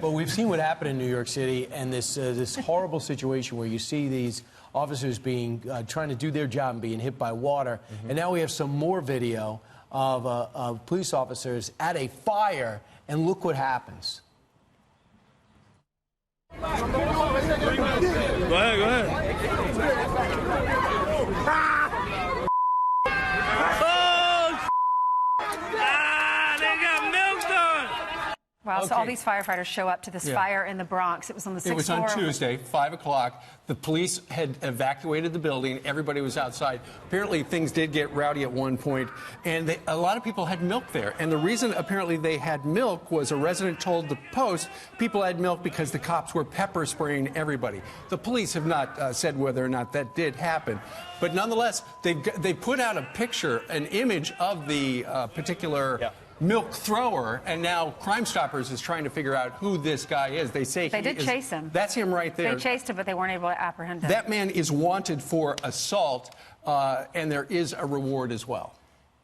But we've seen what happened in New York City, and this horrible situation where you see these officers being trying to do their job and being hit by water. And now we have some more video of police officers at a fire, and look what happens. Go ahead, go ahead. Wow, so all these firefighters show up to this fire in the Bronx. It was on the 6th floor. It was on Tuesday, 5 o'clock. The police had evacuated the building. Everybody was outside. Apparently, things did get rowdy at one point, and a lot of people had milk there. And the reason apparently they had milk was a resident told the Post people had milk because the cops were pepper spraying everybody. The police have not said whether or not that did happen. But nonetheless, they put out a picture, an image of the particular milk thrower, and now Crime Stoppers is trying to figure out who this guy is. They say they did chase him. That's him right there. They chased him, but they weren't able to apprehend him. That man is wanted for assault, and there is a reward as well.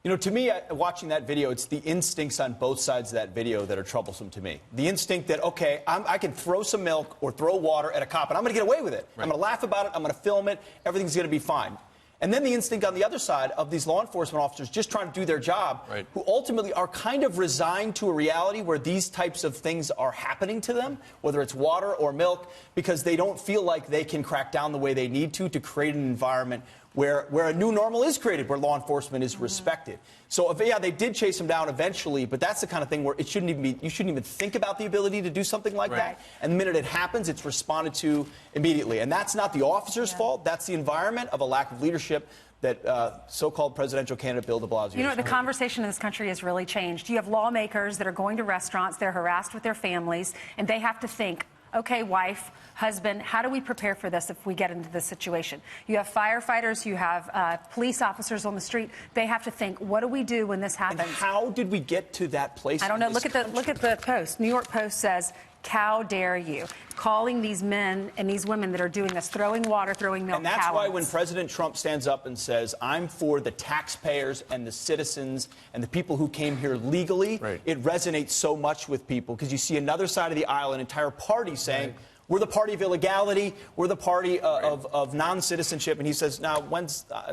You know, to me, watching that video, it's the instincts on both sides of that video that are troublesome to me. The instinct that, okay, I can throw some milk or throw water at a cop, and I'm going to get away with it. Right. I'm going to laugh about it. I'm going to film it. Everything's going to be fine. And then the instinct on the other side of these law enforcement officers just trying to do their job, who ultimately are kind of resigned to a reality where these types of things are happening to them, whether it's water or milk, because they don't feel like they can crack down the way they need to create an environment where a new normal is created, where law enforcement is respected. So, they did chase him down eventually, but that's the kind of thing where it shouldn't even be, you shouldn't even think about the ability to do something like that. And the minute it happens, it's responded to immediately. And that's not the officer's fault. That's the environment of a lack of leadership that so-called presidential candidate Bill de Blasio. You know, the conversation in this country has really changed. You have lawmakers that are going to restaurants, they're harassed with their families, and they have to think, okay, wife, husband, how do we prepare for this if we get into this situation? You have firefighters, you have police officers on the street. They have to think, what do we do when this happens? And how did we get to that place? I don't know. Look at the Post. New York Post says, "How dare you?" Calling these men and these women that are doing this, throwing water, throwing milk, and that's cowards. why when President Trump stands up and says, I'm for the taxpayers and the citizens and the people who came here legally, it resonates so much with people, because you see another side of the aisle, an entire party saying, we're the party of illegality, we're the party of non-citizenship. And he says, now,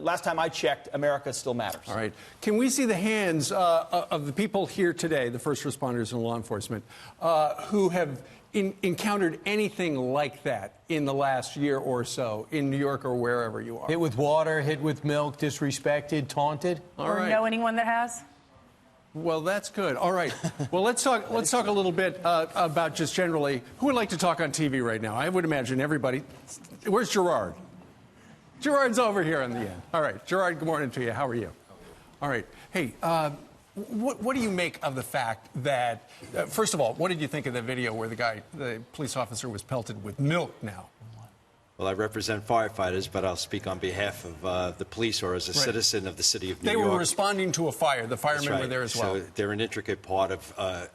last time I checked, America still matters. All right. Can we see the hands of the people here today, the first responders and law enforcement, who have encountered anything like that in the last year or so in New York or wherever you are? Hit with water, hit with milk, disrespected, taunted? Or know anyone that has? Well, that's good. All right. Well, let's talk a little bit about just generally, who would like to talk on TV right now? I would imagine everybody. Where's Gerard? Gerard's over here on the end. All right. Gerard, good morning to you. How are you? All right. Hey, what do you make of the fact that, first of all, what did you think of the video where the police officer was pelted with milk now? Well, I represent firefighters, but I'll speak on behalf of the police or as a citizen of the city of New York. They were responding to a fire. The firemen were there as well. So they're an intricate part of,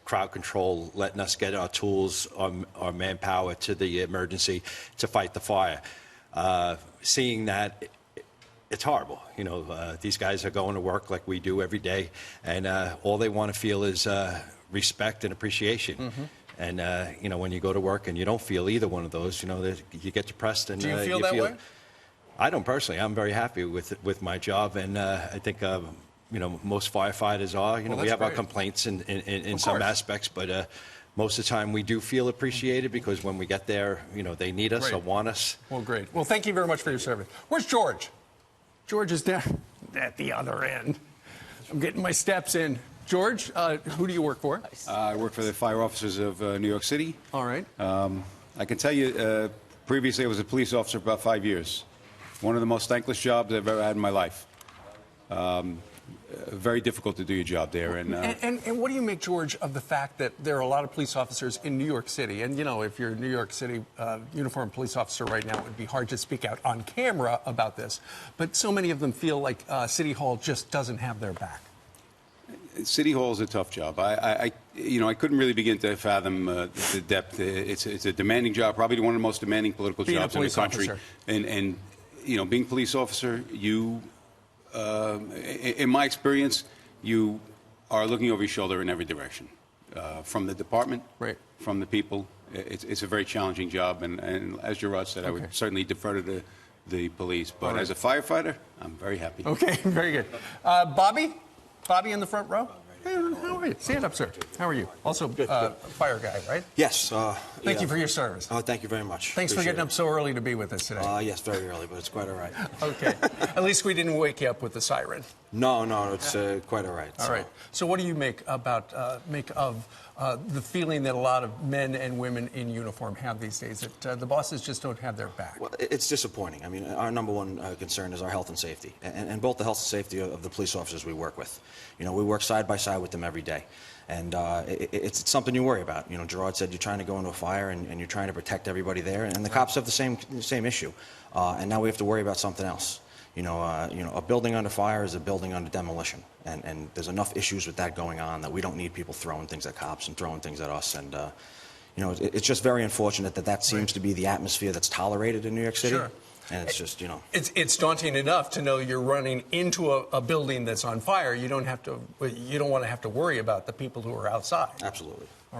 crowd control, letting us get our tools, our manpower to the emergency to fight the fire. Seeing that, it's horrible. These guys are going to work like we do every day, and all they want to feel is respect and appreciation. And, when you go to work and you don't feel either one of those, you get depressed. And, do you feel that way? I don't personally. I'm very happy with my job. And I think, most firefighters are. We have our complaints in some aspects. But most of the time we do feel appreciated, because when we get there, they need us or want us. Well, great. Well, thank you very much for your service. Where's George? George is down at the other end. I'm getting my steps in. George, who do you work for? I work for the fire officers of New York City. All right. I can tell you, previously I was a police officer for about 5 years. One of the most thankless jobs I've ever had in my life. Very difficult to do your job there. And what do you make, George, of the fact that there are a lot of police officers in New York City? And, if you're a New York City uniformed police officer right now, it would be hard to speak out on camera about this. But so many of them feel like City Hall just doesn't have their back. City Hall is a tough job. I couldn't really begin to fathom the depth. It's a demanding job, probably one of the most demanding political jobs in the country. And being a police officer, you, in my experience, you are looking over your shoulder in every direction. from the department, Right. from the people. It's a very challenging job, and as Gerard said, I would certainly defer to the police. But as a firefighter, I'm very happy. Okay, very good. Bobby? Bobby in the front row? Hey, how are you? Stand up, sir. How are you? Also, fire guy, right? Yes. Thank you for your service. Oh, thank you very much. Thanks for getting up so early to be with us today. Yes, very early, but it's quite all right. Okay. At least we didn't wake you up with the siren. No, it's quite all right. All right. So what do you make of the feeling that a lot of men and women in uniform have these days, that the bosses just don't have their back? Well, it's disappointing. I mean, our number one concern is our health and safety, and both the health and safety of the police officers we work with. You know, we work side by side with them every day, and it's something you worry about. You know, Gerard said you're trying to go into a fire and you're trying to protect everybody there, and the cops have the same issue, and now we have to worry about something else. You know, a building under fire is a building under demolition, and there's enough issues with that going on that we don't need people throwing things at cops and throwing things at us. And you know, it's just very unfortunate that seems to be the atmosphere that's tolerated in New York City. Sure. And it's just, you know, it's daunting enough to know you're running into a building that's on fire. You don't want to have to worry about the people who are outside. absolutely.